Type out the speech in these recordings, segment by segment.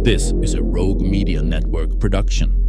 This is a Rogue Media Network production.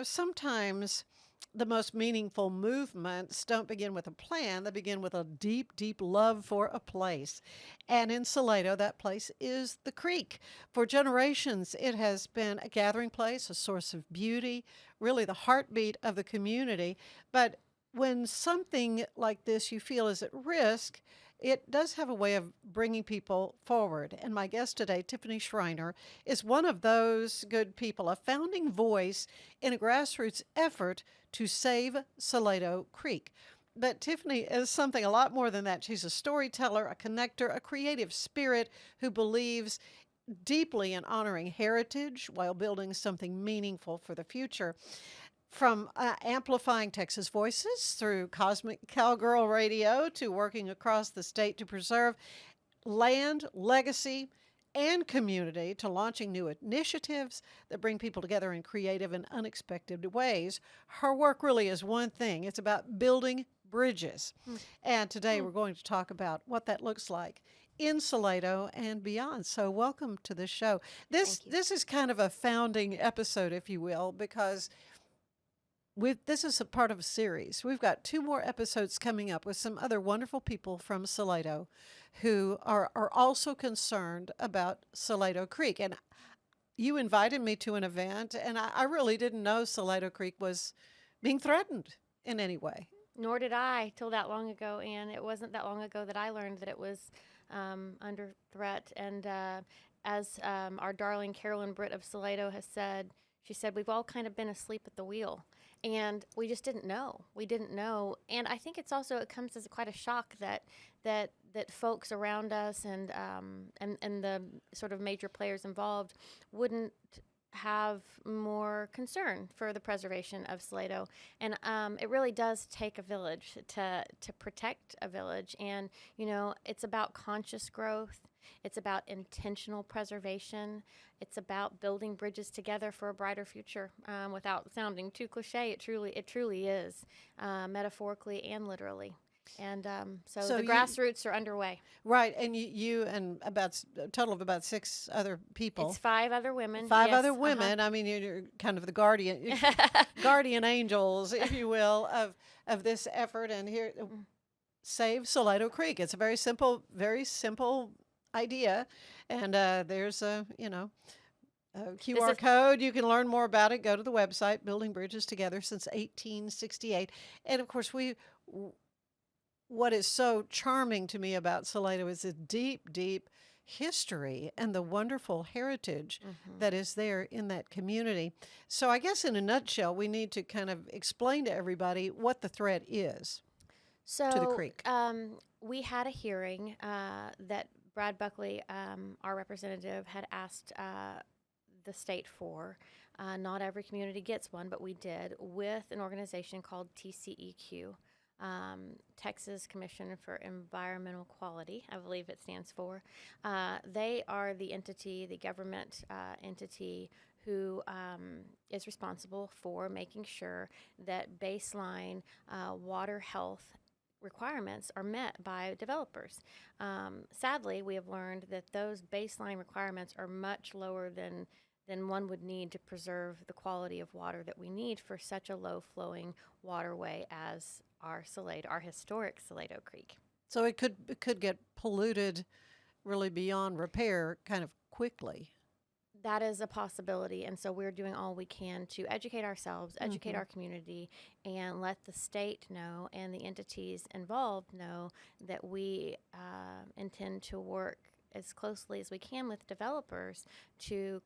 Sometimes the most meaningful movements don't begin with a plan. They begin with a deep, deep love for a place. And in Salado, that place is the creek. For generations, it has been a gathering place, a source of beauty, really the heartbeat of the community. But when something like this you feel is at risk, it does have a way of bringing people forward. And my guest today, Tiffany Schreiner, is one of those good people, a founding voice in a grassroots effort to save Salado Creek. But Tiffany is something a lot more than that. She's a storyteller, a connector, a creative spirit who believes deeply in honoring heritage while building something meaningful for the future. From amplifying Texas voices through Cosmic Cowgirl Radio to working across the state to preserve land, legacy, and community, to launching new initiatives that bring people together in creative and unexpected ways, her work really is one thing. It's about building bridges. And today we're going to talk about what that looks like in Salado and beyond. So welcome to the show. This is kind of a founding episode, if you will, because this is a part of a series. We've got 2 more episodes coming up with some other wonderful people from Salado who are also concerned about Salado Creek. And you invited me to an event, and I really didn't know Salado Creek was being threatened in any way. Nor did I till that long ago, and it wasn't that long ago that I learned that it was under threat. And as our darling Carolyn Britt of Salado has said, she said, we've all kind of been asleep at the wheel. And we just didn't know. We didn't know. And I think it comes as quite a shock that folks around us and the sort of major players involved wouldn't have more concern for the preservation of Salado. And it really does take a village to protect a village. And, it's about conscious growth. It's about intentional preservation. It's about building bridges together for a brighter future. Without sounding too cliche, it truly is, metaphorically and literally. And so the grassroots are underway. Right, and you and about a total of about 6 other people. It's 5 other women. 5 other women. I mean, you're kind of the guardian angels, if you will, of this effort. And here, save Salado Creek. It's a very simple idea, and there's a QR code. You can learn more about it. Go to the website, Building Bridges Together since 1868. And of course, what is so charming to me about Salado is the deep, deep history and the wonderful heritage that is there in that community. So I guess in a nutshell, we need to kind of explain to everybody what the threat is to the creek. We had a hearing that Brad Buckley, our representative, had asked the state for. Not every community gets one, but we did, with an organization called TCEQ, Texas Commission for Environmental Quality, I believe it stands for. They are the government entity who is responsible for making sure that baseline water health requirements are met by developers. Sadly, we have learned that those baseline requirements are much lower than one would need to preserve the quality of water that we need for such a low-flowing waterway as our historic Salado Creek. So it could get polluted really beyond repair kind of quickly. That is a possibility, and so we're doing all we can to educate ourselves, educate our community, and let the state know and the entities involved know that we intend to work as closely as we can with developers to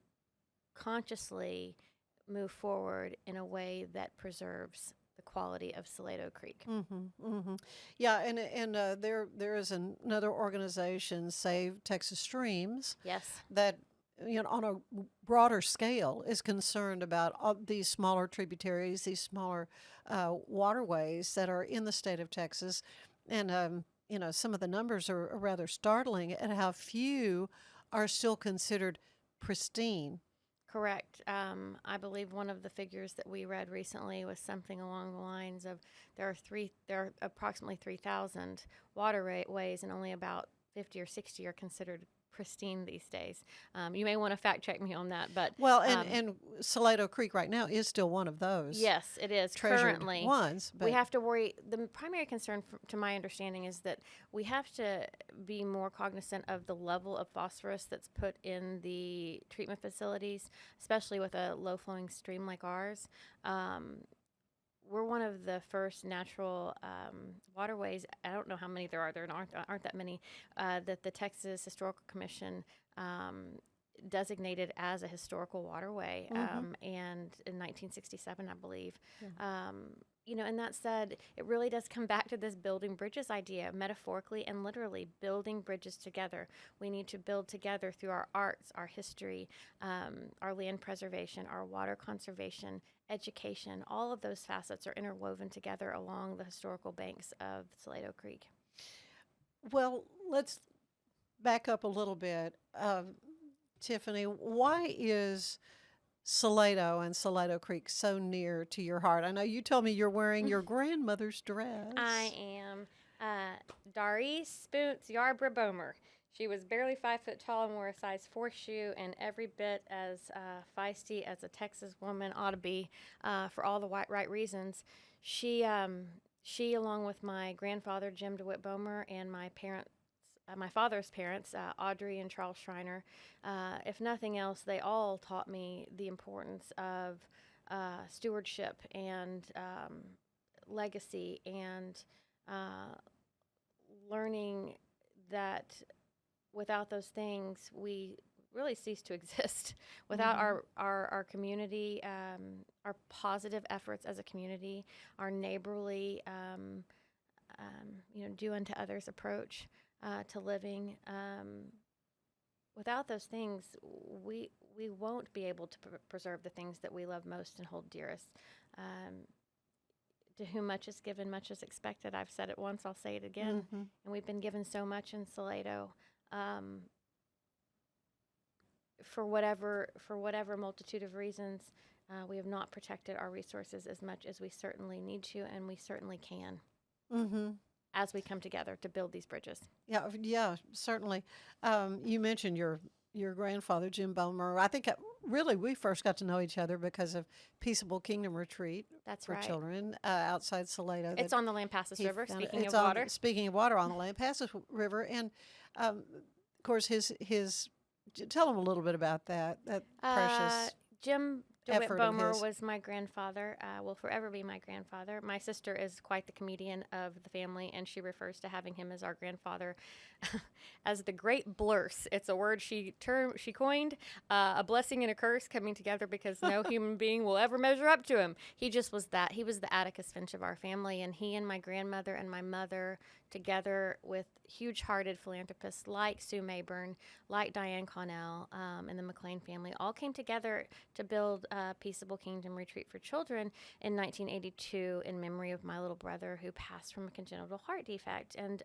consciously move forward in a way that preserves the quality of Salado Creek. Yeah, and there is another organization, Save Texas Streams, Yes. that on a broader scale is concerned about all these smaller tributaries, these smaller waterways that are in the state of Texas, and some of the numbers are rather startling at how few are still considered pristine. Correct. I believe one of the figures that we read recently was something along the lines of there are approximately 3,000 waterways, and only about 50 or 60 are considered pristine these days. You may want to fact check me on that, but Well, and Salado Creek right now is still one of those. yes, it is treasured currently ones. But we have to worry. The primary concern, to my understanding, is that we have to be more cognizant of the level of phosphorus that's put in the treatment facilities, especially with a low-flowing stream like ours. We're one of the first natural waterways. I don't know how many there are. There aren't that many that the Texas Historical Commission designated as a historical waterway, and in 1967, I believe. And that said, it really does come back to this building bridges idea, metaphorically and literally building bridges together. We need to build together through our arts, our history, our land preservation, our water conservation, education. All of those facets are interwoven together along the historical banks of Salado Creek. Well, let's back up a little bit. Tiffany, why is Salado and Salado Creek so near to your heart? I know you told me you're wearing your grandmother's dress. I am Darik Caswell. She was barely 5 foot tall and wore a size 4 shoe, and every bit as feisty as a Texas woman ought to be, for all the right reasons. She, along with my grandfather Jim DeWitt Bomer and my father's parents, Audrey and Charles Schreiner, if nothing else, they all taught me the importance of stewardship and legacy, and learning that without those things, we really cease to exist. Without our community, our positive efforts as a community, our neighborly, do unto others approach to living. Without those things, we won't be able to preserve the things that we love most and hold dearest. To whom much is given, much is expected. I've said it once, I'll say it again. And we've been given so much in Salado. For whatever multitude of reasons, we have not protected our resources as much as we certainly need to, and we certainly can. As we come together to build these bridges. Yeah, certainly. You mentioned your grandfather, Jim Bomer. I think really we first got to know each other because of Peaceable Kingdom Retreat for children outside Salado. It's on the Lampasas River, speaking of water. Speaking of water, on the Lampasas River. And, of course, tell them a little bit about that precious Jim DeWitt effort Bomer was my grandfather, will forever be my grandfather. My sister is quite the comedian of the family, and she refers to having him as our grandfather as the great blurse. It's a word she coined, a blessing and a curse coming together, because no human being will ever measure up to him. He just was that. He was the Atticus Finch of our family, and he and my grandmother and my mother, together with huge-hearted philanthropists like Sue Mayburn, like Diane Connell, and the McLean family, all came together to build Peaceable Kingdom Retreat for Children in 1982 in memory of my little brother who passed from a congenital heart defect. And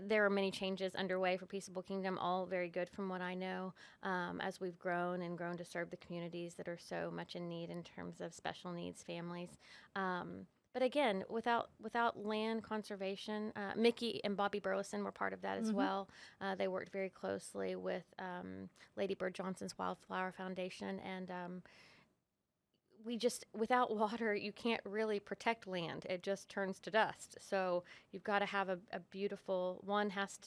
there are many changes underway for Peaceable Kingdom, all very good from what I know, as we've grown to serve the communities that are so much in need in terms of special needs families. But again, without land conservation, Mickey and Bobby Burleson were part of that as well. They worked very closely with Lady Bird Johnson's Wildflower Foundation, and without water, you can't really protect land. It just turns to dust. So you've got to have a beautiful,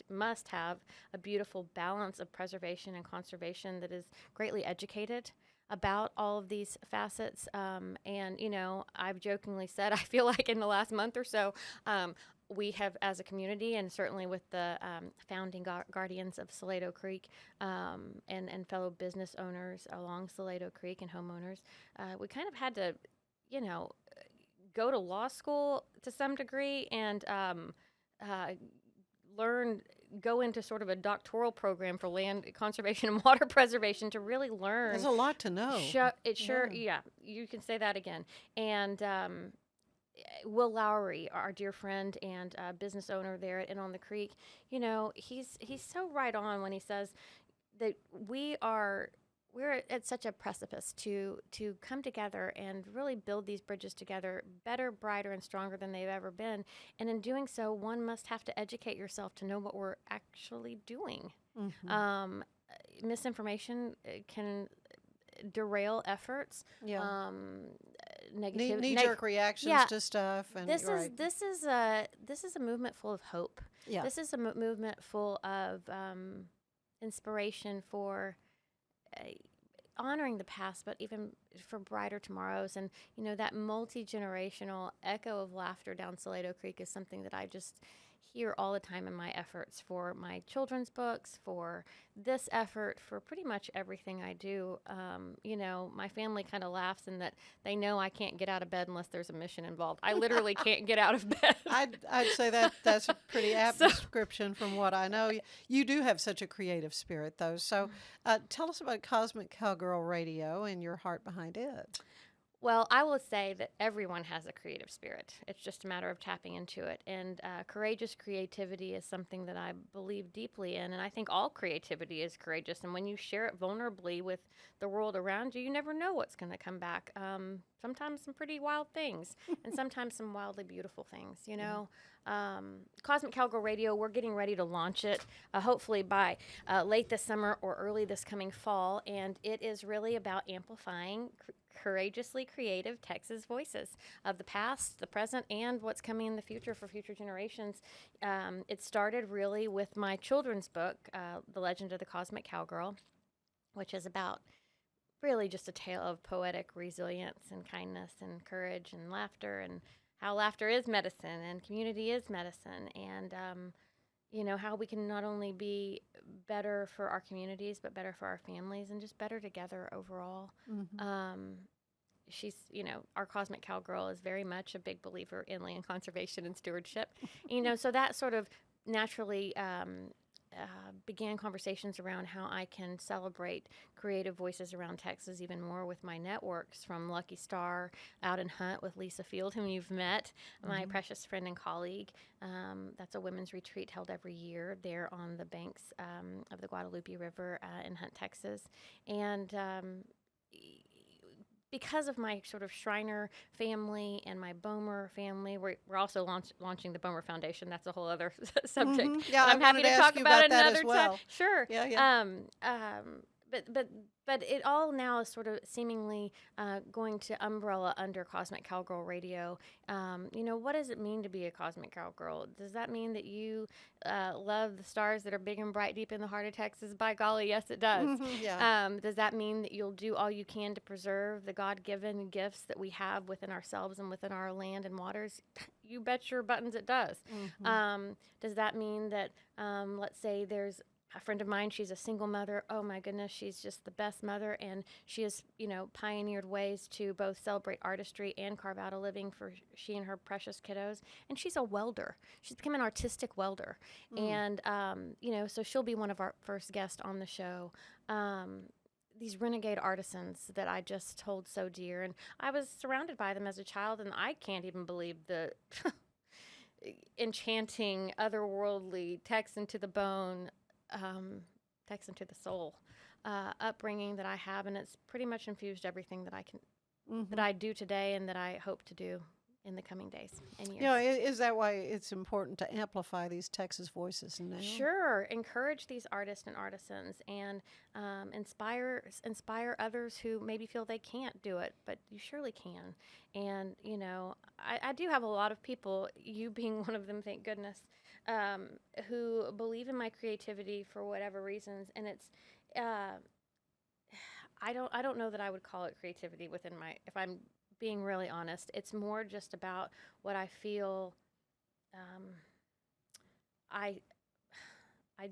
must have a beautiful balance of preservation and conservation that is greatly educated about all of these facets. And, I've jokingly said, I feel like in the last month or so, we have, as a community, and certainly with the founding guardians of Salado Creek, and fellow business owners along Salado Creek and homeowners, we kind of had to, go to law school to some degree and go into sort of a doctoral program for land conservation and water preservation to really learn. There's a lot to know. Yeah, you can say that again. And Will Lowry, our dear friend and business owner there at On the Creek, he's so right on when he says that we're at such a precipice to come together and really build these bridges together better, brighter, and stronger than they've ever been. And in doing so, one must have to educate yourself to know what we're actually doing. Mm-hmm. Misinformation can derail efforts. Yeah. Negative Knee-jerk reactions to stuff. And this is a movement full of hope. Yeah. This is a movement full of inspiration for honoring the past, but even for brighter tomorrows. And that multi-generational echo of laughter down Salado Creek is something that I just hear all the time in my efforts for my children's books, for this effort, for pretty much everything I do. My family kind of laughs in that they know I can't get out of bed unless there's a mission involved. I literally can't get out of bed. I'd say that's a pretty apt description from what I know. You do have such a creative spirit, though. So tell us about Cosmic Cowgirl Radio and your heart behind it. Well, I will say that everyone has a creative spirit. It's just a matter of tapping into it. And courageous creativity is something that I believe deeply in. And I think all creativity is courageous. And when you share it vulnerably with the world around you, you never know what's going to come back. Sometimes some pretty wild things, and sometimes some wildly beautiful things, Cosmic Cowgirl Radio, we're getting ready to launch it, hopefully by late this summer or early this coming fall. And it is really about amplifying courageously creative Texas voices of the past, the present, and what's coming in the future for future generations. It started really with my children's book, The Legend of the Cosmic Cowgirl, which is about really just a tale of poetic resilience and kindness and courage and laughter, and how laughter is medicine and community is medicine, and how we can not only be better for our communities, but better for our families and just better together overall. Mm-hmm. She's, our Cosmic Cowgirl is very much a big believer in land conservation and stewardship. So that sort of naturally began conversations around how I can celebrate creative voices around Texas even more with my networks, from Lucky Star out and hunt with Lisa Field, whom you've met, my precious friend and colleague. That's a women's retreat held every year there on the banks of the Guadalupe River in Hunt, Texas. And because of my sort of Schreiner family and my Bomer family, we're also launching the Bomer Foundation. That's a whole other subject. Mm-hmm. Yeah, I'm happy to talk about it another time. Sure. Yeah. But it all now is sort of seemingly going to umbrella under Cosmic Cowgirl Radio. What does it mean to be a Cosmic Cowgirl? Does that mean that you love the stars that are big and bright deep in the heart of Texas? By golly, yes, it does. Does that mean that you'll do all you can to preserve the God-given gifts that we have within ourselves and within our land and waters? You bet your buttons it does. Does that mean that, let's say there's a friend of mine, she's a single mother. Oh my goodness, she's just the best mother, and she has, pioneered ways to both celebrate artistry and carve out a living for she and her precious kiddos. And she's a welder. She's become an artistic welder, and so she'll be one of our first guests on the show. These renegade artisans that I just hold so dear, and I was surrounded by them as a child, and I can't even believe the enchanting, otherworldly, Texan to the bone, Texan to the soul upbringing that I have, and it's pretty much infused everything that I can that I do today and that I hope to do in the coming days and years. Is that why it's important to amplify these Texas voices now? Sure. Encourage these artists and artisans, and inspire others who maybe feel they can't do it, but you surely can. And, I do have a lot of people, you being one of them, thank goodness, who believe in my creativity for whatever reasons. And it's, I don't know that I would call it creativity within if I'm being really honest. It's more just about what I feel. I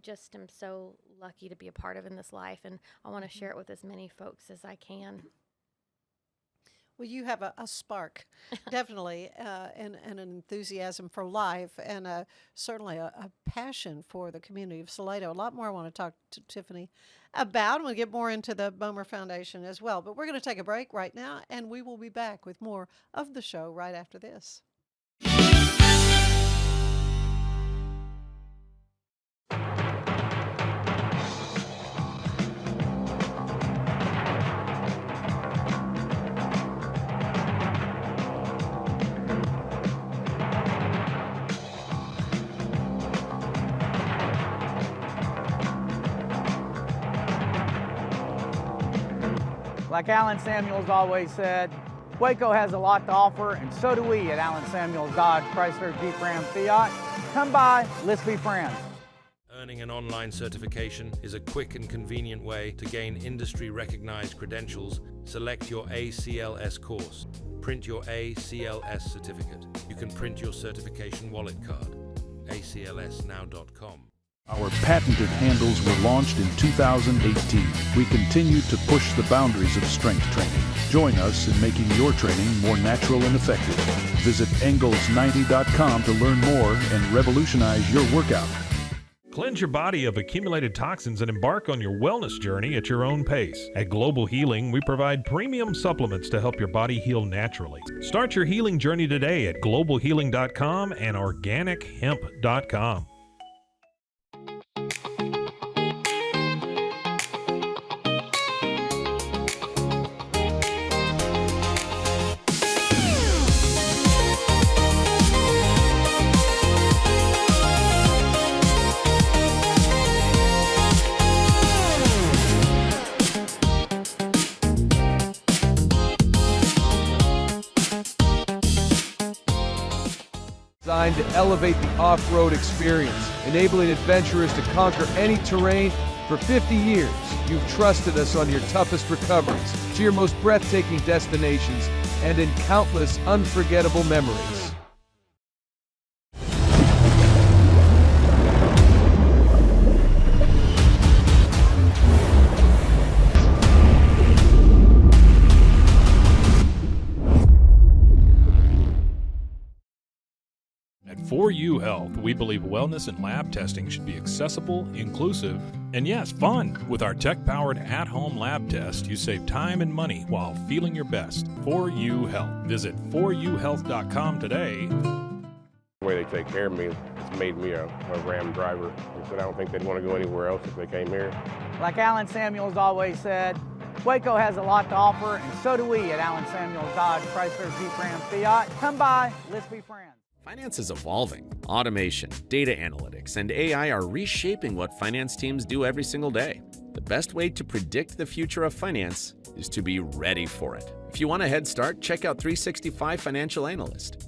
just am so lucky to be a part of in this life, and I want to share it with as many folks as I can. Well, you have a spark, definitely, and an enthusiasm for life, and certainly a passion for the community of Salado. A lot more I want to talk to Tiffany about, and we'll get more into the Bomer Foundation as well. But we're going to take a break right now, and we will be back with more of the show right after this. Like Alan Samuels always said, Waco has a lot to offer, and so do we at Alan Samuels Dodge Chrysler Jeep Ram Fiat. Come by, let's be friends. Earning an online certification is a quick and convenient way to gain industry-recognized credentials. Select your ACLS course. Print your ACLS certificate. You can print your certification wallet card. aclsnow.com. Our patented handles were launched in 2018. We continue to push the boundaries of strength training. Join us in making your training more natural and effective. Visit Engels90.com to learn more and revolutionize your workout. Cleanse your body of accumulated toxins and embark on your wellness journey at your own pace. At Global Healing, we provide premium supplements to help your body heal naturally. Start your healing journey today at globalhealing.com and organichemp.com. Designed to elevate the off-road experience, enabling adventurers to conquer any terrain. For 50 years, you've trusted us on your toughest recoveries, to your most breathtaking destinations, and in countless unforgettable memories. At 4U Health, we believe wellness and lab testing should be accessible, inclusive, and yes, fun. With our tech-powered at-home lab test, you save time and money while feeling your best. 4U Health. Visit 4uhealth.com today. The way they take care of me has made me a Ram driver. They said I don't think they'd want to go anywhere else if they came here. Like Alan Samuels always said, Waco has a lot to offer, and so do we at Alan Samuels Dodge Chrysler Jeep Ram Fiat. Come by, let's be friends. Finance is evolving. Automation, data analytics, and AI are reshaping what finance teams do every single day. The best way to predict the future of finance is to be ready for it. If you want a head start, check out 365 Financial Analyst.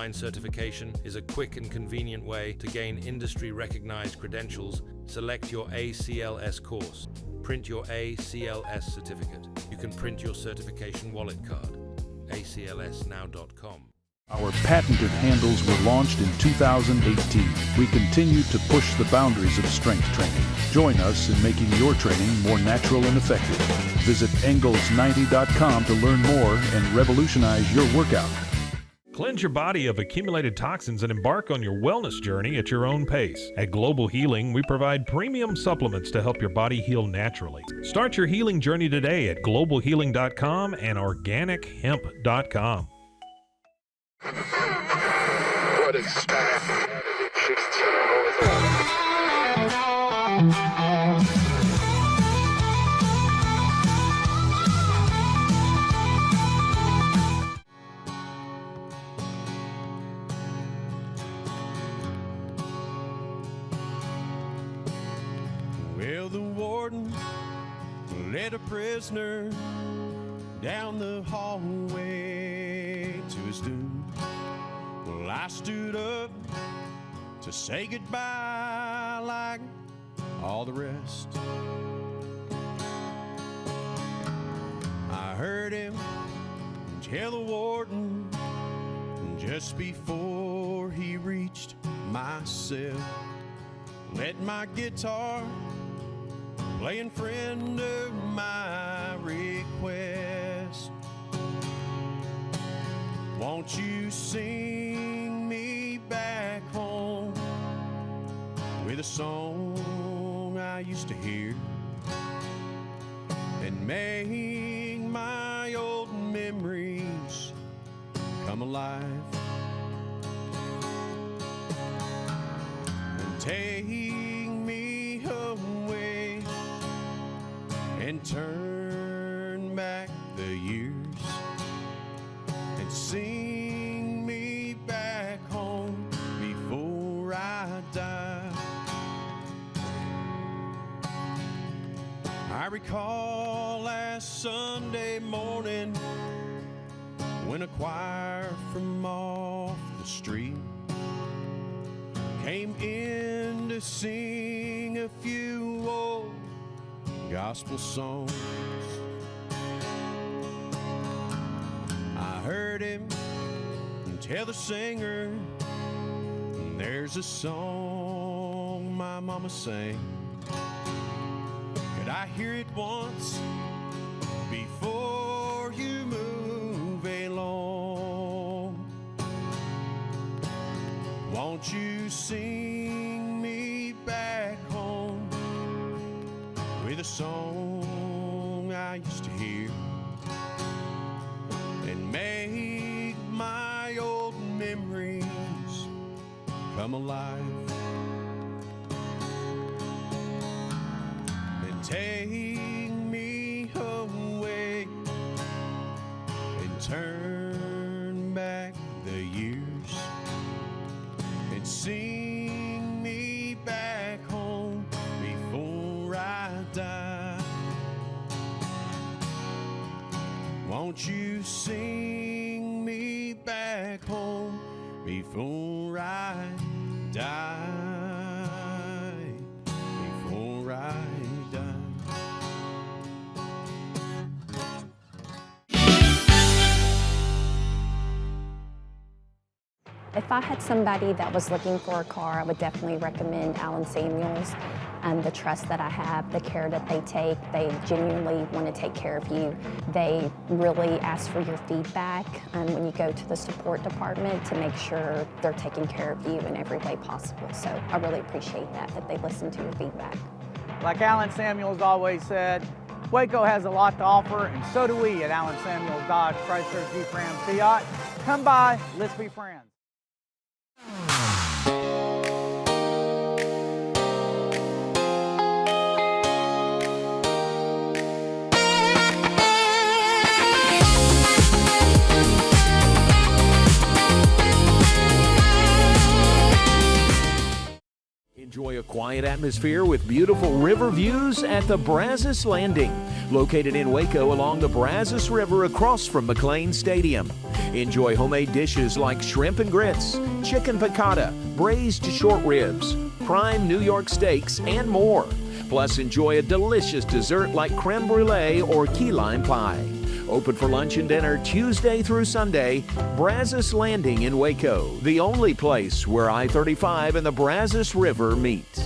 online certification is a quick and convenient way to gain industry-recognized credentials. Select your ACLS course. Print your ACLS certificate. You can print your certification wallet card. aclsnow.com. Our patented handles were launched in 2018. We continue to push the boundaries of strength training. Join us in making your training more natural and effective. Visit Engels90.com to learn more and revolutionize your workout. Cleanse your body of accumulated toxins and embark on your wellness journey at your own pace. At Global Healing, we provide premium supplements to help your body heal naturally. Start your healing journey today at globalhealing.com and organichemp.com. What is that? Well, the warden led a prisoner down the hallway to his doom. Well, I stood up to say goodbye like all the rest. I heard him tell the warden just before he reached my cell, let my guitar play in friend of my request. Won't you sing me back home with a song I used to hear and make my old memories come alive and take me away and turn back the years and sing me back home before I die. I recall last Sunday morning when a choir from off the street came in to sing a few old gospel songs. I heard him tell the singer, there's a song my mama sang. Could I hear it once before you move along? Won't you sing me back home with a song I used to hear and make my old memories come alive and take me away and turn back the years and sing me back home before I die. Won't you sing me back home before I die? Before I die. If I had somebody that was looking for a car, I would definitely recommend Allen Samuels. The trust that I have, the care that they take, they genuinely want to take care of you. They really ask for your feedback when you go to the support department to make sure they're taking care of you in every way possible. So I really appreciate that they listen to your feedback. Like Allen Samuels always said, Waco has a lot to offer, and so do we at Allen Samuels Dodge Chrysler Jeep Ram Fiat. Come by, let's be friends. Enjoy a quiet atmosphere with beautiful river views at the Brazos Landing, located in Waco along the Brazos River across from McLean Stadium. Enjoy homemade dishes like shrimp and grits, chicken piccata, braised short ribs, prime New York steaks, and more. Plus, enjoy a delicious dessert like creme brulee or key lime pie. Open for lunch and dinner Tuesday through Sunday. Brazos Landing in Waco, the only place where I-35 and the Brazos River meet.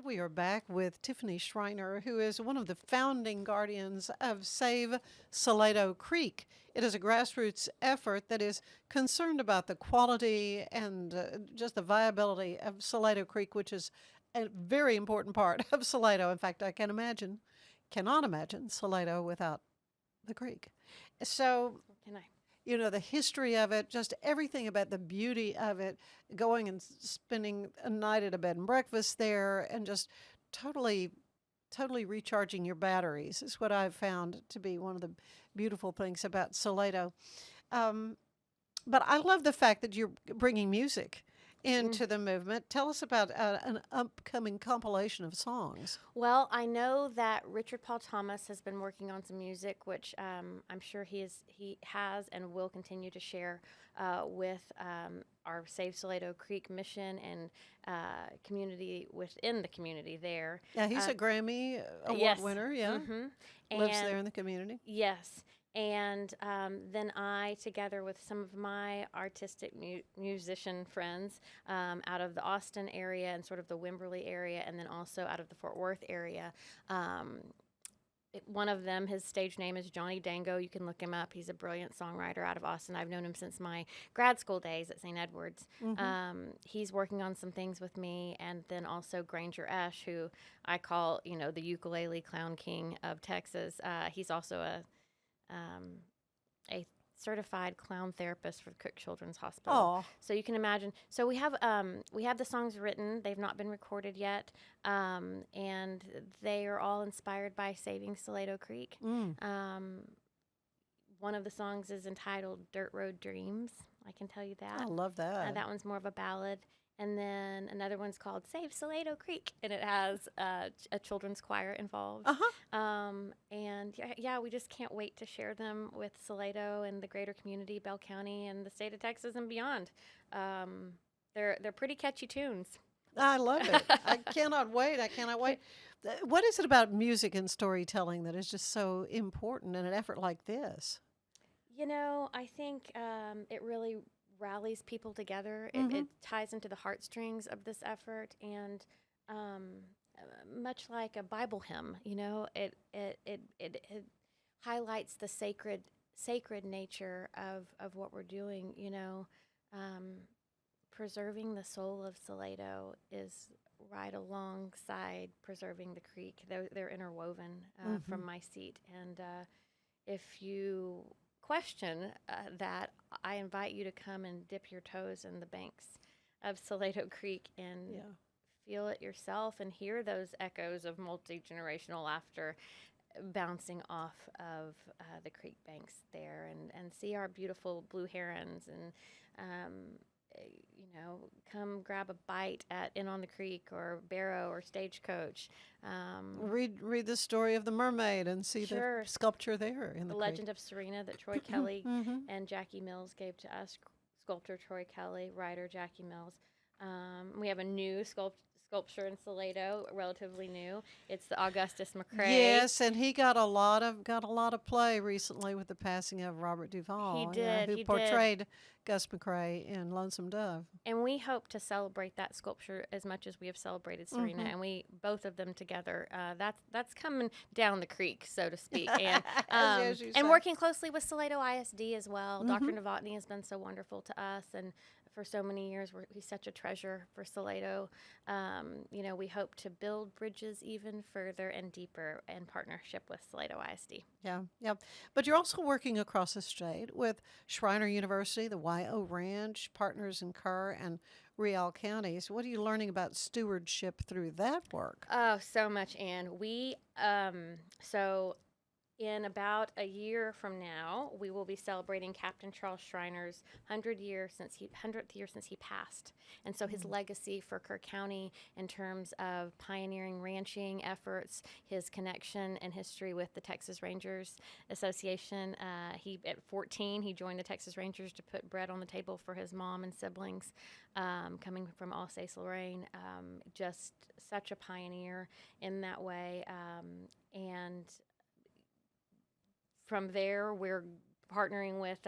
We are back with Tiffany Schreiner, who is one of the founding guardians of Save Salado Creek. It is a grassroots effort that is concerned about the quality and just the viability of Salado Creek, which is a very important part of Salado. In fact, I cannot imagine Salado without the creek. So, you know, the history of it, just everything about the beauty of it, going and spending a night at a bed and breakfast there and just totally recharging your batteries is what I've found to be one of the beautiful things about Salado. But I love the fact that you're bringing music into the movement. Tell us about an upcoming compilation of songs. Well, I know that Richard Paul Thomas has been working on some music, which I'm sure he has and will continue to share with our Save Salado Creek mission and community within the community there. Yeah, he's a Grammy Award winner. Yeah, lives there in the community. Yes. And then I, together with some of my artistic musician friends out of the Austin area and sort of the Wimberley area, and then also out of the Fort Worth area, one of them, his stage name is Johnny Dango. You can look him up. He's a brilliant songwriter out of Austin. I've known him since my grad school days at St. Edward's. He's working on some things with me, and then also Granger Esch, who I call, the ukulele clown king of Texas. He's also a certified clown therapist for the Cook Children's Hospital. So you can imagine. So we have the songs written. They've not been recorded yet, and they are all inspired by saving Salado Creek. One of the songs is entitled "Dirt Road Dreams." I can tell you that. I love that. That one's more of a ballad. And then another one's called Save Salado Creek, and it has a children's choir involved. And yeah, we just can't wait to share them with Salado and the greater community, Bell County, and the state of Texas and beyond. They're pretty catchy tunes. I love it. I cannot wait. What is it about music and storytelling that is just so important in an effort like this? I think it really rallies people together. It ties into the heartstrings of this effort, and much like a Bible hymn, it highlights the sacred nature of what we're doing. Preserving the soul of Salado is right alongside preserving the creek. They're interwoven from my seat, and if you question that, I invite you to come and dip your toes in the banks of Salado Creek and feel it yourself and hear those echoes of multi-generational laughter bouncing off of the creek banks there, and see our beautiful blue herons, and come grab a bite at In on the Creek or Barrow or Stagecoach. Read the story of the mermaid and see the sculpture there in the creek. Legend of Serena that Troy Kelly and Jackie Mills gave to us. Sculptor Troy Kelly, writer Jackie Mills. We have a new sculpture in Salado, relatively new. It's the Augustus McCrae. Yes, and he got a lot of play recently with the passing of Robert Duvall. He did. Who portrayed Gus McCrae in Lonesome Dove. And we hope to celebrate that sculpture as much as we have celebrated Serena, and we both of them together. That's coming down the creek, so to speak, and and working closely with Salado ISD as well. Dr. Novotny has been so wonderful to us, and for so many years, he's such a treasure for Salado. We hope to build bridges even further and deeper in partnership with Salado ISD. Yeah. But you're also working across the state with Schreiner University, the YO Ranch, partners in Kerr and Rial counties. What are you learning about stewardship through that work? Oh, so much, Ann. We in about a year from now, we will be celebrating Captain Charles Schreiner's 100th year since he passed. And so his legacy for Kerr County in terms of pioneering ranching efforts, his connection and history with the Texas Rangers Association. At 14, he joined the Texas Rangers to put bread on the table for his mom and siblings, coming from Alsace-Lorraine. Just such a pioneer in that way. And from there, we're partnering with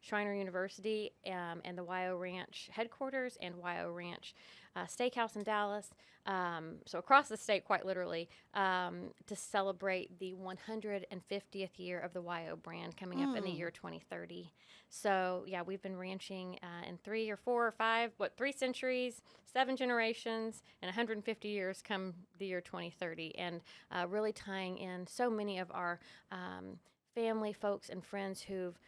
Schreiner University and the YO Ranch headquarters and YO Ranch Steakhouse in Dallas, so across the state, quite literally, to celebrate the 150th year of the YO brand coming up in the year 2030. So, yeah, we've been ranching in 3 or 4 or 5, 3 centuries, 7 generations, and 150 years come the year 2030, and really tying in so many of our family, folks, and friends who've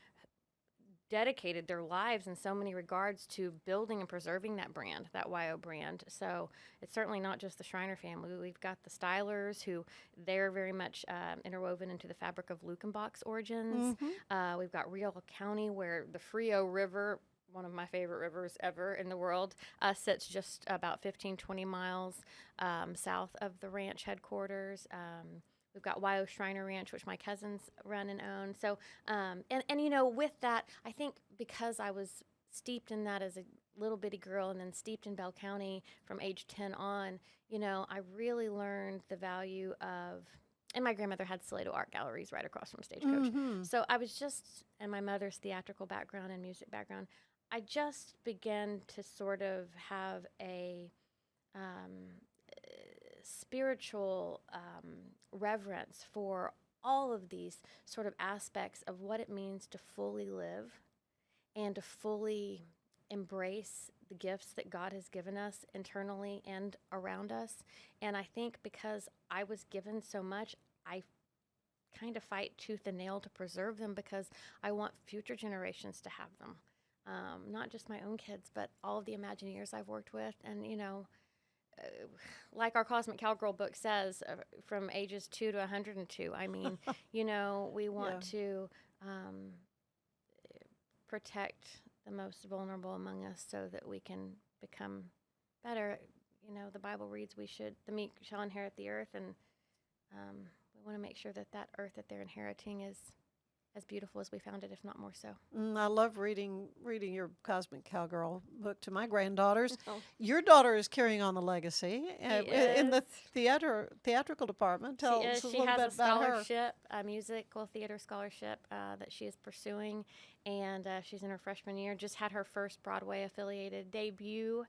dedicated their lives in so many regards to building and preserving that brand, that YO brand. So it's certainly not just the Schreiner family. We've got the Stylers, who they're very much interwoven into the fabric of Lukenbach's origins. We've got Rial County, where the Frio River, one of my favorite rivers ever in the world, sits just about 15, 20 miles south of the ranch headquarters. We've got YO Schreiner Ranch, which my cousins run and own. So, with that, I think because I was steeped in that as a little bitty girl and then steeped in Bell County from age 10 on, I really learned the value of, and my grandmother had Salado art galleries right across from Stagecoach. So I was and my mother's theatrical background and music background, I just began to sort of have a spiritual reverence for all of these sort of aspects of what it means to fully live and to fully embrace the gifts that God has given us internally and around us. And I think because I was given so much, I kind of fight tooth and nail to preserve them, because I want future generations to have them. Not just my own kids, but all of the Imagineers I've worked with. And, like our Cosmic Cowgirl book says, from ages 2 to 102. I mean, we want to protect the most vulnerable among us so that we can become better. The Bible reads the meek shall inherit the earth, and we want to make sure that earth that they're inheriting is as beautiful as we found it, if not more so. I love reading your Cosmic Cowgirl book to my granddaughters. Oh. Your daughter is carrying on the legacy in the is. theatrical department. Tell us a She little has bit a about her. scholarship, a musical theater scholarship that she is pursuing, and she's in her freshman year. Just had her first Broadway affiliated debut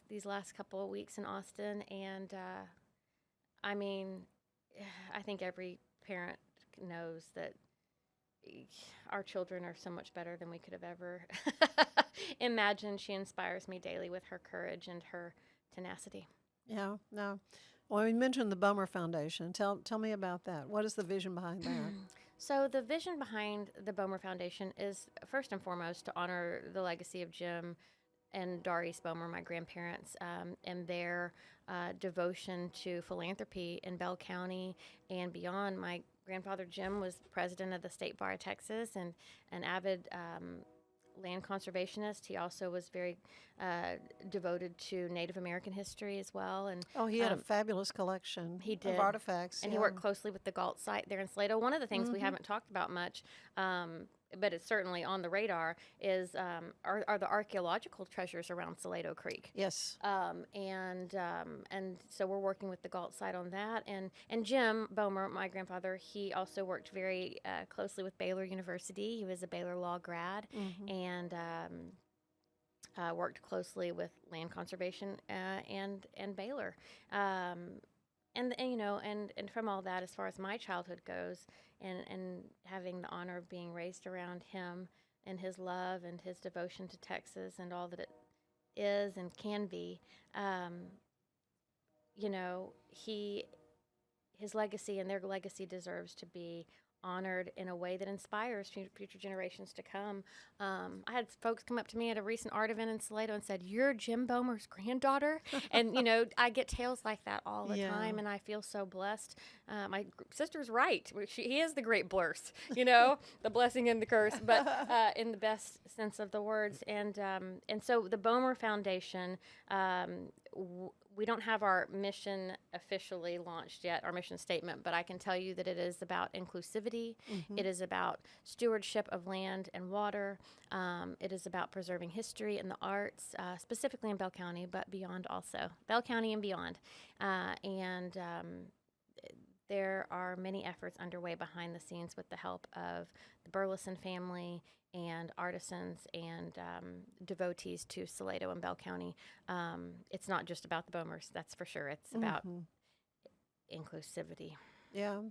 these last couple of weeks in Austin, and I mean, I think every parent knows that our children are so much better than we could have ever imagined. She inspires me daily with her courage and her tenacity. Yeah, no. Well, we mentioned the Bummer Foundation. Tell me about that. What is the vision behind that? So the vision behind the Bomer Foundation is first and foremost to honor the legacy of Jim and Doris Bomer, my grandparents, and their devotion to philanthropy in Bell County and beyond. My grandfather Jim was president of the State Bar of Texas and an avid land conservationist. He also was very devoted to Native American history as well. And he had a fabulous collection he did. of artifacts. And he worked closely with the Galt site there in Salado. One of the things we haven't talked about much, but it's certainly on the radar, is are the archaeological treasures around Salado Creek. Yes. And so we're working with the Galt site on that. And Jim Bomer, my grandfather, he also worked very closely with Baylor University. He was a Baylor Law grad and worked closely with land conservation and Baylor. And you know, and from all that, as far as my childhood goes, and having the honor of being raised around him and his love and his devotion to Texas and all that it is and can be, you know, his legacy and their legacy deserves to be honored in a way that inspires future generations to come. I had folks come up to me at a recent art event in Salado and said, "You're Jim Bomer's granddaughter?" And, you know, I get tales like that all the time, and I feel so blessed. My sister's right. He is the great blurse, you know, the blessing and the curse, but in the best sense of the words. And so the Bomer Foundation, we don't have our mission officially launched yet, our mission statement, but I can tell you that it is about inclusivity. It is about stewardship of land and water. It is about preserving history and the arts, specifically in Bell County, but beyond also. Bell County and beyond. There are many efforts underway behind the scenes with the help of the Burleson family and artisans and devotees to Salado and Bell County. It's not just about the Bomers, that's for sure. It's about inclusivity. Yeah.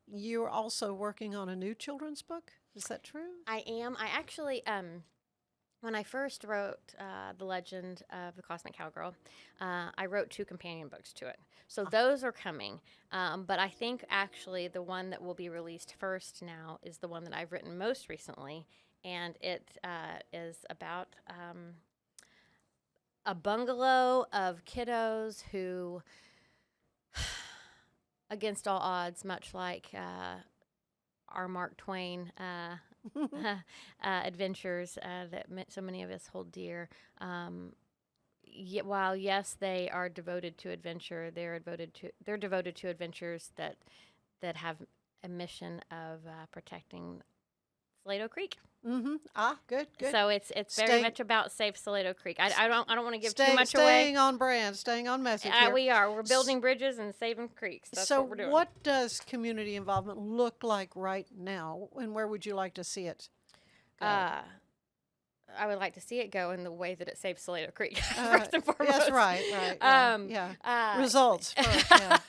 You're also working on a new children's book. Is that true? I am. I actually, when I first wrote The Legend of the Cosmic Cowgirl, I wrote 2 companion books to it. So those are coming. But I think actually the one that will be released first now is the one that I've written most recently. And it is about a bungalow of kiddos who, against all odds, much like our Mark Twain adventures that so many of us hold dear, while yes, they are devoted to adventure, they're devoted to adventures that have a mission of protecting Salado Creek. Good. So it's very much about Save Salado Creek. I don't want to give too much away. Staying on brand, staying on message. Here. We are. We're building bridges and saving creeks. That's what we're doing. So what does community involvement look like right now, and where would you like to see it go? I would like to see it go in the way that it saves Salado Creek, first and foremost. Yes, right. Results first, yeah.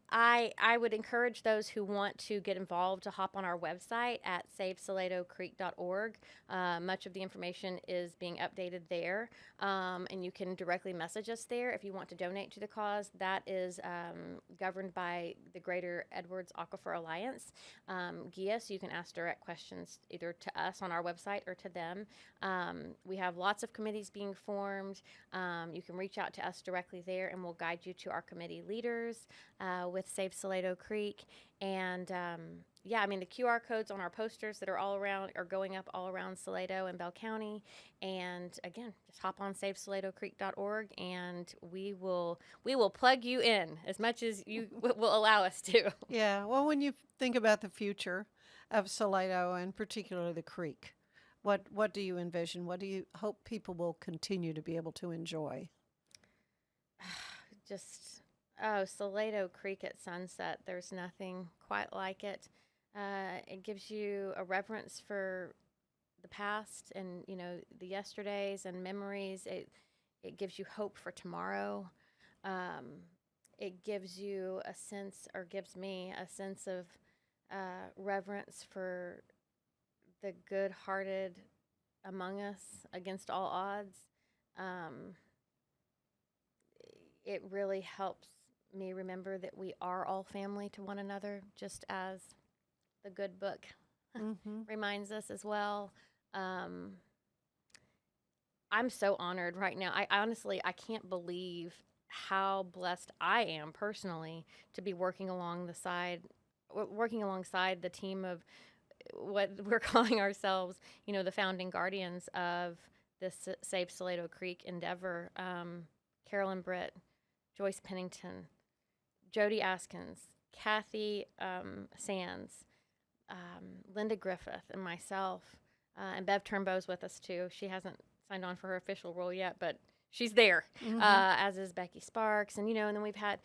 I would encourage those who want to get involved to hop on our website at savesaladocreek.org. Much of the information is being updated there, and you can directly message us there if you want to donate to the cause. That is governed by the Greater Edwards Aquifer Alliance. GIA, so you can ask direct questions either to us on our website or to them. We have lots of committees being formed. You can reach out to us directly there, and we'll guide you to our committee leaders with Save Salado Creek. And, yeah, I mean, the QR codes on our posters that are all around are going up all around Salado and Bell County. And again, just hop on SaveSaladoCreek.org, and we will plug you in as much as you will allow us to. Yeah. Well, when you think about the future of Salado and particularly the creek, what do you envision? What do you hope people will continue to be able to enjoy? Just, Salado Creek at sunset. There's nothing quite like it. It gives you a reverence for the past and, the yesterdays and memories. It gives you hope for tomorrow. It gives you a sense, or gives me a sense of reverence for the good-hearted among us against all odds. It really helps me remember that we are all family to one another, just as the good book reminds us as well. I'm so honored right now. I honestly can't believe how blessed I am personally to be working alongside the team of what we're calling ourselves, the founding guardians of this Save Salado Creek endeavor. Carolyn Britt, Joyce Pennington, Jody Askins, Kathy Sands, Linda Griffith, and myself, and Bev Turnbow's with us too. She hasn't signed on for her official role yet, but she's there, as is Becky Sparks. And, and then we've had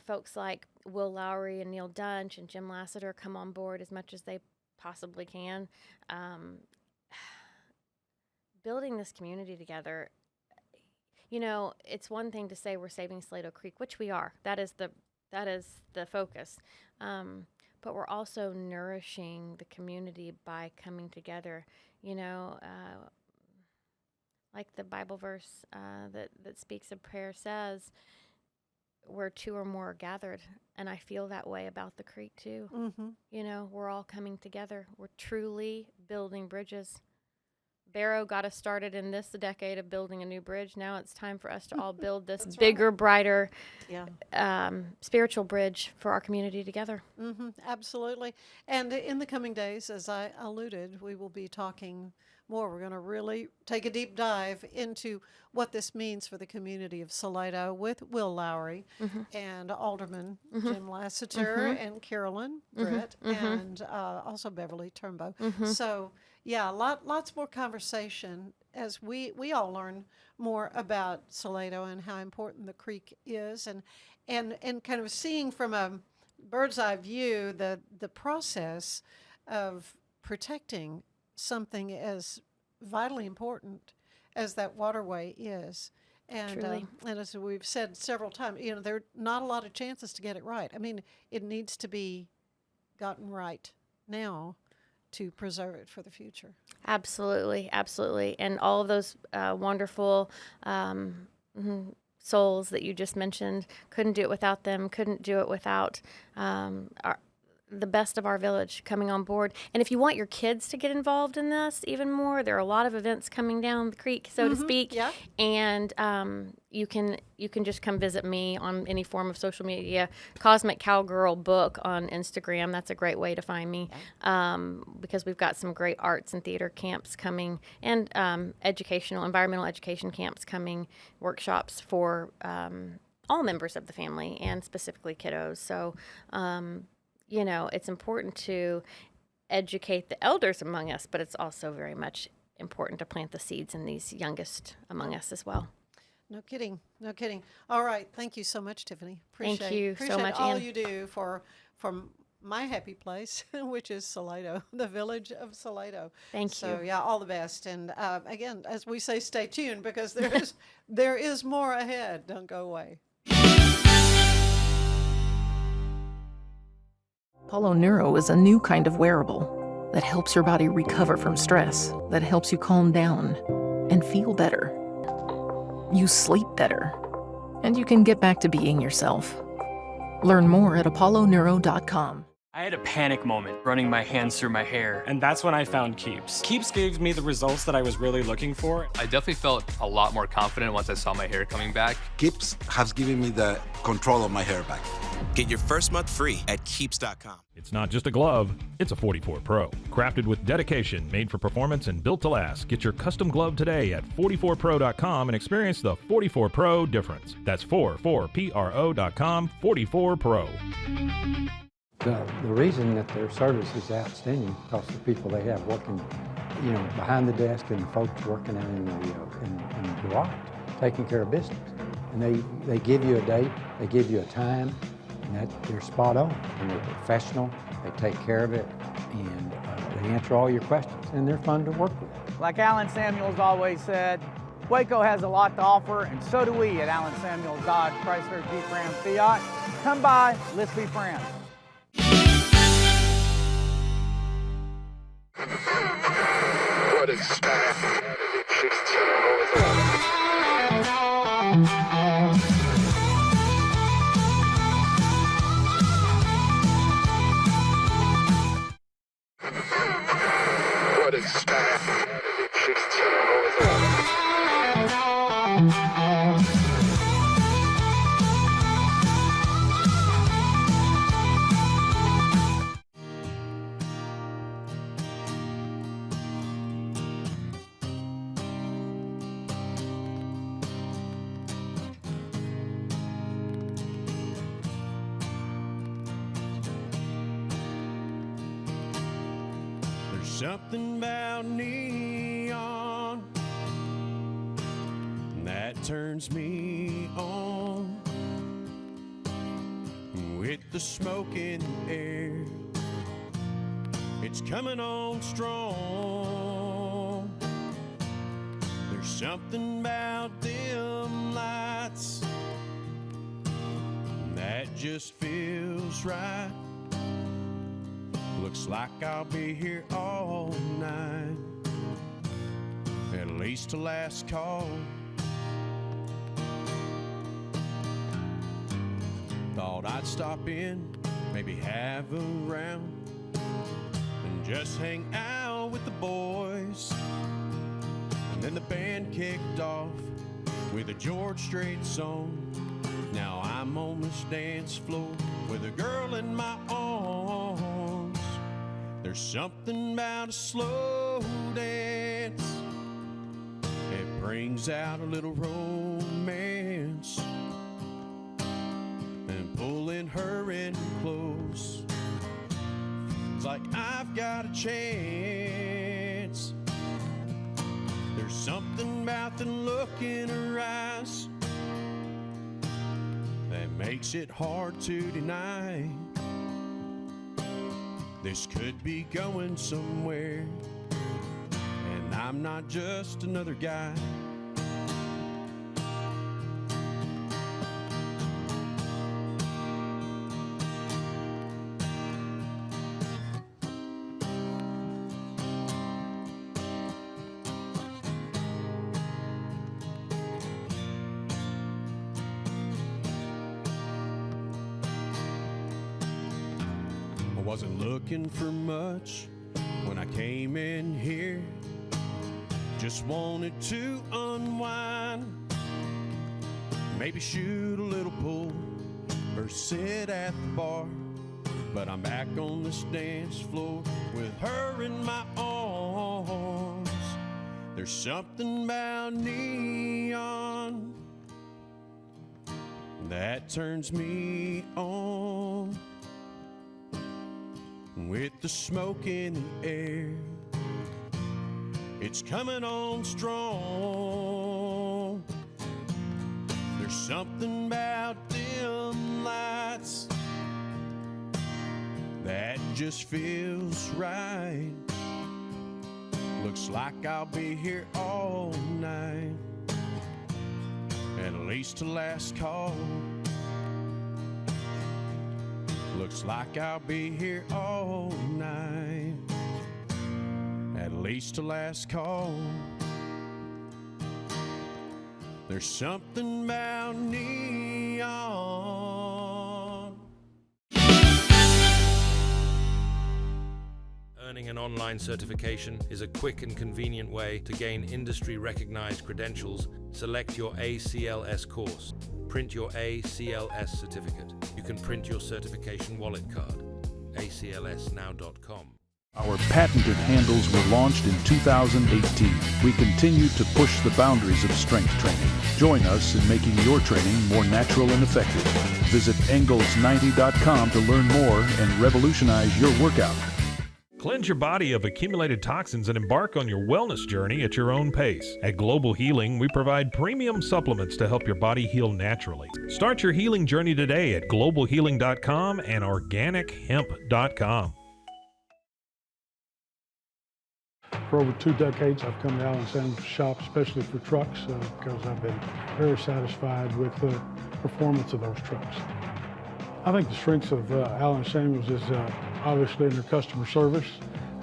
folks like Will Lowry and Neil Dunch and Jim Lassiter come on board as much as they possibly can. Building this community together, it's one thing to say we're saving Salado Creek, which we are. That is the focus. But we're also nourishing the community by coming together. Like the Bible verse that speaks of prayer says, where two or more are gathered. And I feel that way about the creek too. We're all coming together. We're truly building bridges. Barrow got us started in this decade of building a new bridge. Now it's time for us to all build this bigger, brighter, spiritual bridge for our community together. Absolutely. And in the coming days, as I alluded, we will be talking more. We're going to really take a deep dive into what this means for the community of Salado with Will Lowry and Alderman Jim Lassiter and Carolyn Britt and also Beverly Turnbow. So, yeah, lots more conversation as we all learn more about Salado and how important the creek is, and kind of seeing from a bird's eye view the process of protecting something as vitally important as that waterway is. And as we've said several times, there are not a lot of chances to get it right. I mean, it needs to be gotten right now to preserve it for the future. Absolutely. And all of those wonderful souls that you just mentioned, couldn't do it without them, couldn't do it without the best of our village coming on board. And if you want your kids to get involved in this even more, there are a lot of events coming down the creek, so to speak. Yeah. And you can just come visit me on any form of social media. Cosmic Cowgirl Book on Instagram. That's a great way to find me, because we've got some great arts and theater camps coming, and environmental education camps coming, workshops for all members of the family and specifically kiddos. So it's important to educate the elders among us, but it's also very much important to plant the seeds in these youngest among us as well. No kidding. All right. Thank you so much, Tiffany. Thank you so much, all Ann. You do for my happy place, which is Salado, the village of Salado. Thank you. So, yeah, all the best. And again, as we say, stay tuned, because there is more ahead. Don't go away. Apollo Neuro is a new kind of wearable that helps your body recover from stress, that helps you calm down and feel better. You sleep better, and you can get back to being yourself. Learn more at apolloneuro.com. I had a panic moment running my hands through my hair, and that's when I found Keeps. Keeps gave me the results that I was really looking for. I definitely felt a lot more confident once I saw my hair coming back. Keeps has given me the control of my hair back. Get your first month free at Keeps.com. It's not just a glove, it's a 44 Pro. Crafted with dedication, made for performance, and built to last. Get your custom glove today at 44pro.com and experience the 44 Pro difference. That's 44pro.com, 44 Pro. The reason that their service is outstanding because the people they have working, behind the desk and the folks working out in the garage, taking care of business. And they give you a date, they give you a time, and they're spot on. And they're professional, they take care of it, and they answer all your questions, and they're fun to work with. Like Alan Samuels always said, Waco has a lot to offer, and so do we at Alan Samuels Dodge, Chrysler, Jeep, Ram, Fiat. Come by, let's be friends. What is that? What is that? Something about neon that turns me on. With the smoke in the air, it's coming on strong. There's something about them lights that just feels right. Looks like I'll be here all night, at least till last call. Thought I'd stop in, maybe have a round, and just hang out with the boys. And then the band kicked off with a George Strait song. Now I'm on this dance floor with a girl in my arms. There's something about a slow dance, it brings out a little romance, and pulling her in close, it's like I've got a chance. There's something about the look in her eyes that makes it hard to deny. This could be going somewhere, and I'm not just another guy. Wasn't looking for much when I came in here. Just wanted to unwind, maybe shoot a little pool or sit at the bar. But I'm back on this dance floor with her in my arms. There's something about neon that turns me on. With the smoke in the air, it's coming on strong. There's something about them lights that just feels right. Looks like I'll be here all night, at least till last call. Looks like I'll be here all night, at least till last call. There's something about neon. Earning an online certification is a quick and convenient way to gain industry-recognized credentials. Select your ACLS course. Print your ACLS certificate. You can print your certification wallet card. aclsnow.com. Our patented handles were launched in 2018. We continue to push the boundaries of strength training. Join us in making your training more natural and effective. Visit Engels90.com to learn more and revolutionize your workout. Cleanse your body of accumulated toxins and embark on your wellness journey at your own pace. At Global Healing, we provide premium supplements to help your body heal naturally. Start your healing journey today at globalhealing.com and organichemp.com. For over 2 decades, I've come to Allen Samuels shop, especially for trucks, because I've been very satisfied with the performance of those trucks. I think the strengths of Allen Samuels is obviously in their customer service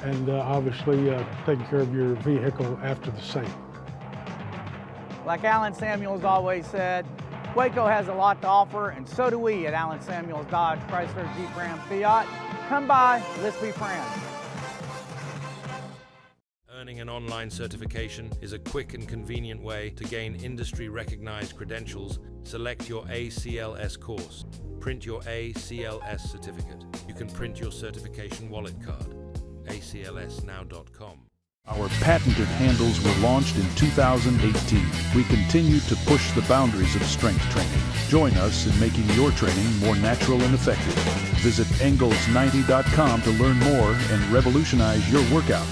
and obviously taking care of your vehicle after the sale. Like Allen Samuels always said, Waco has a lot to offer, and so do we at Allen Samuels Dodge, Chrysler, Jeep, Ram, Fiat. Come by, let's be friends. Earning an online certification is a quick and convenient way to gain industry-recognized credentials. Select your ACLS course. Print your ACLS certificate. You can print your certification wallet card. aclsnow.com. Our patented handles were launched in 2018. We continue to push the boundaries of strength training. Join us in making your training more natural and effective. Visit Engels90.com to learn more and revolutionize your workout.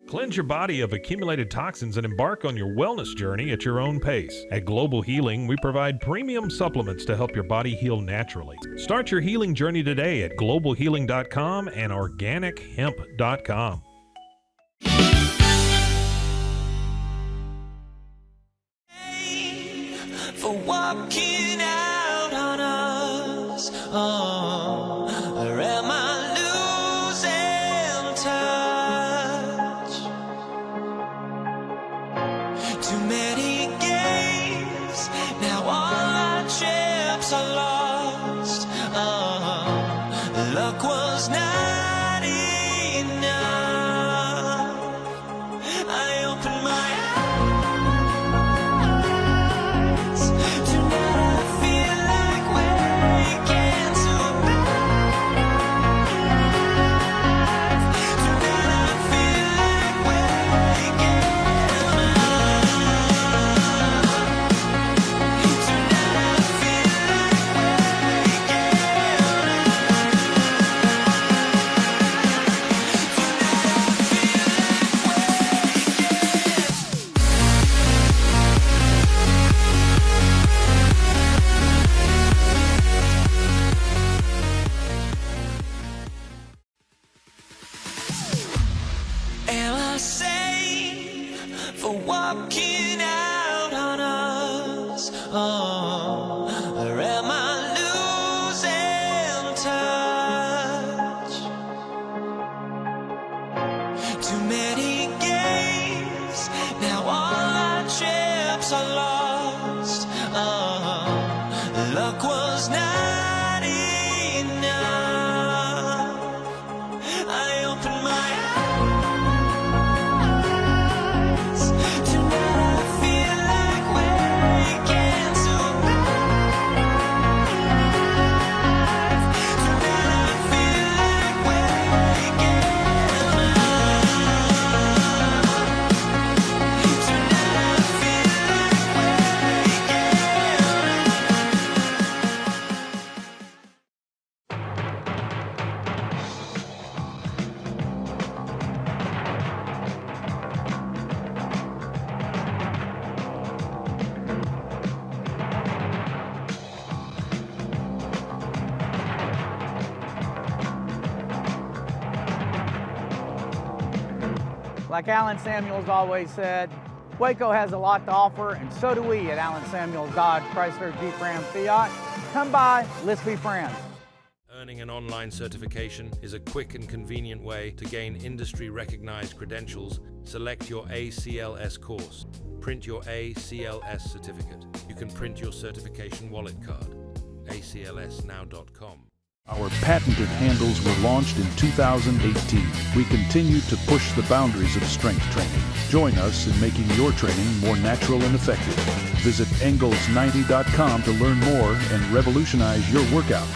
Cleanse your body of accumulated toxins and embark on your wellness journey at your own pace. At Global Healing, we provide premium supplements to help your body heal naturally. Start your healing journey today at globalhealing.com and organichemp.com. For walking out on us, or am I losing touch? Too many games, now all our chips are lost. Luck was not enough. I opened my walking out on us, or am I losing touch? Too many games, now all our chips are lost. Luck was not enough. I opened my Like Allen Samuels always said, Waco has a lot to offer, and so do we at Allen Samuels Dodge, Chrysler, Jeep, Ram, Fiat. Come by, let's be friends. Earning an online certification is a quick and convenient way to gain industry-recognized credentials. Select your ACLS course. Print your ACLS certificate. You can print your certification wallet card. aclsnow.com. Our patented handles were launched in 2018. We continue to push the boundaries of strength training. Join us in making your training more natural and effective. Visit Engels90.com to learn more and revolutionize your workout.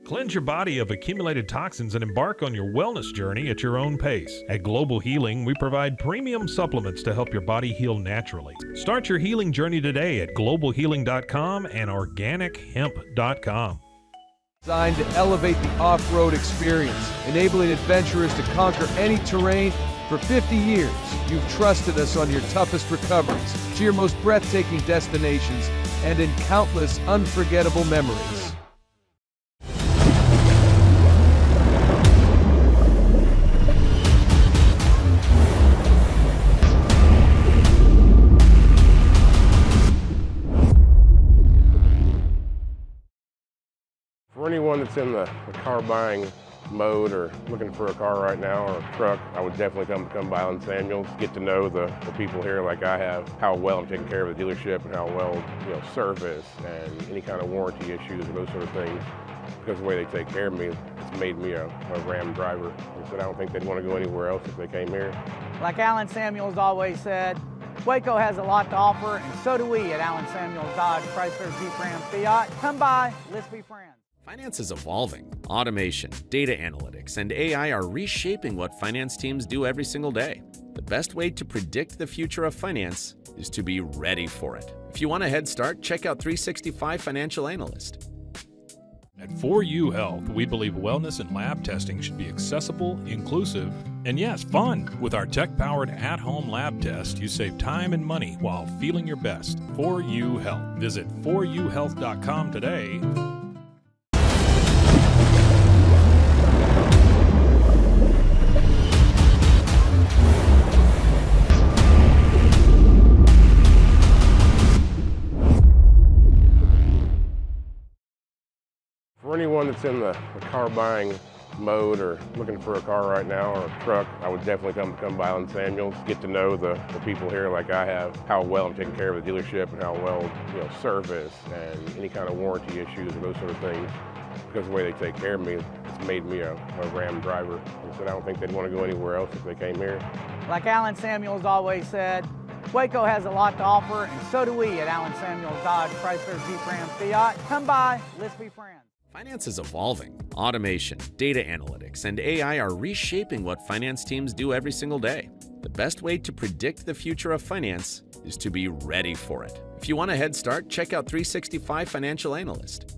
Cleanse your body of accumulated toxins and embark on your wellness journey at your own pace. At Global Healing, we provide premium supplements to help your body heal naturally. Start your healing journey today at globalhealing.com and organichemp.com. Designed to elevate the off-road experience, enabling adventurers to conquer any terrain. For 50 years, you've trusted us on your toughest recoveries, to your most breathtaking destinations, and in countless unforgettable memories. For anyone that's in the car buying mode or looking for a car right now or a truck, I would definitely come by Alan Samuels, get to know the people here like I have, how well I'm taking care of the dealership and how well, service and any kind of warranty issues or those sort of things. Because of the way they take care of me, it's made me a Ram driver. I said I don't think they'd want to go anywhere else if they came here. Like Alan Samuels always said, Waco has a lot to offer, and so do we at Alan Samuels Dodge, Chrysler, Jeep, Ram, Fiat. Come by, let's be friends. Finance is evolving. Automation, data analytics, and AI are reshaping what finance teams do every single day. The best way to predict the future of finance is to be ready for it. If you want a head start, check out 365 Financial Analyst. At 4U Health, we believe wellness and lab testing should be accessible, inclusive, and yes, fun. With our tech-powered at-home lab test, you save time and money while feeling your best. 4U Health. Visit 4uhealth.com today. For anyone that's in the car buying mode or looking for a car right now or a truck, I would definitely come by Alan Samuels, get to know the people here like I have, how well I'm taking care of the dealership and how well, service and any kind of warranty issues or those sort of things. Because of the way they take care of me, it's made me a Ram driver. I said I don't think they'd want to go anywhere else if they came here. Like Alan Samuels always said, Waco has a lot to offer, and so do we at Alan Samuels Dodge, Chrysler, Jeep, Ram, Fiat. Come by, let's be friends. Finance is evolving. Automation, data analytics, and AI are reshaping what finance teams do every single day. The best way to predict the future of finance is to be ready for it. If you want a head start, check out 365 Financial Analyst.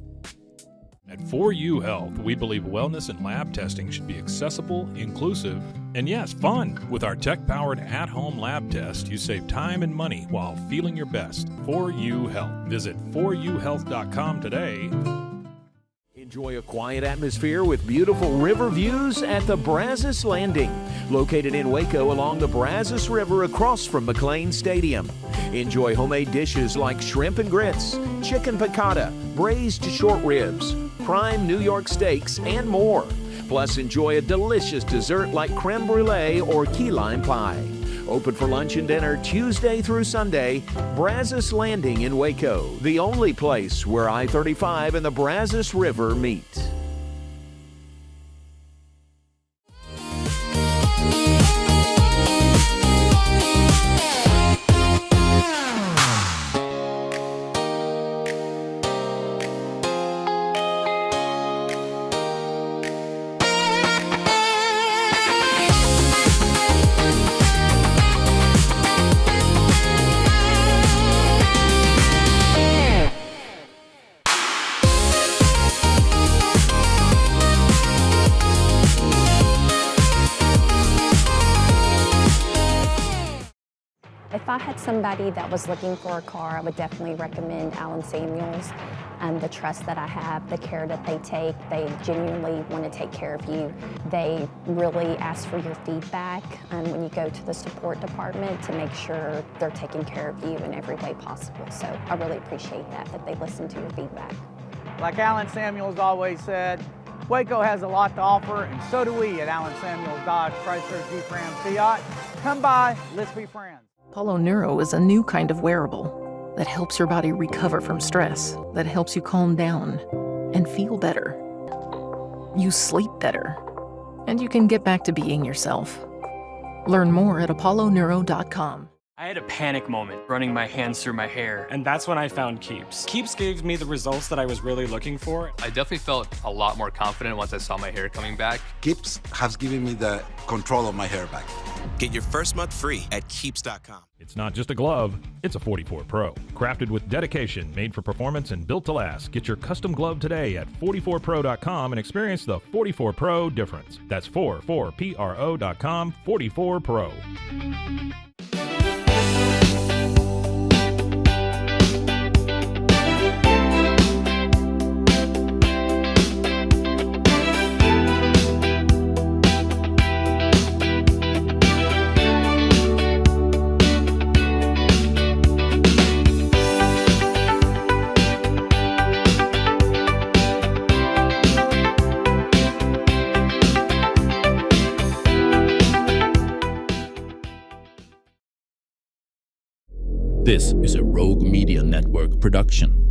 At 4U Health, we believe wellness and lab testing should be accessible, inclusive, and yes, fun. With our tech-powered at-home lab test, you save time and money while feeling your best. 4U Health. Visit 4uhealth.com today. Enjoy a quiet atmosphere with beautiful river views at the Brazos Landing, located in Waco along the Brazos River across from McLean Stadium. Enjoy homemade dishes like shrimp and grits, chicken piccata, braised short ribs, prime New York steaks, and more. Plus, enjoy a delicious dessert like creme brulee or key lime pie. Open for lunch and dinner Tuesday through Sunday. Brazos Landing in Waco, the only place where I-35 and the Brazos River meet. If I had somebody that was looking for a car, I would definitely recommend Alan Samuels. The trust that I have, the care that they take, they genuinely want to take care of you. They really ask for your feedback when you go to the support department to make sure they're taking care of you in every way possible. So I really appreciate that they listen to your feedback. Like Alan Samuels always said, Waco has a lot to offer, and so do we at Alan Samuels Dodge, Chrysler, Jeep, Ram, Fiat. Come by, let's be friends. Polo Neuro is a new kind of wearable that helps your body recover from stress, that helps you calm down and feel better. You sleep better, and you can get back to being yourself. Learn more at apolloneuro.com. I had a panic moment running my hands through my hair, and that's when I found Keeps. Keeps gave me the results that I was really looking for. I definitely felt a lot more confident once I saw my hair coming back. Keeps has given me the control of my hair back. Get your first month free at Keeps.com. It's not just a glove, it's a 44 Pro. Crafted with dedication, made for performance, and built to last. Get your custom glove today at 44pro.com and experience the 44 Pro difference. That's 44pro.com, 44 Pro. This is a Rogue Media Network production.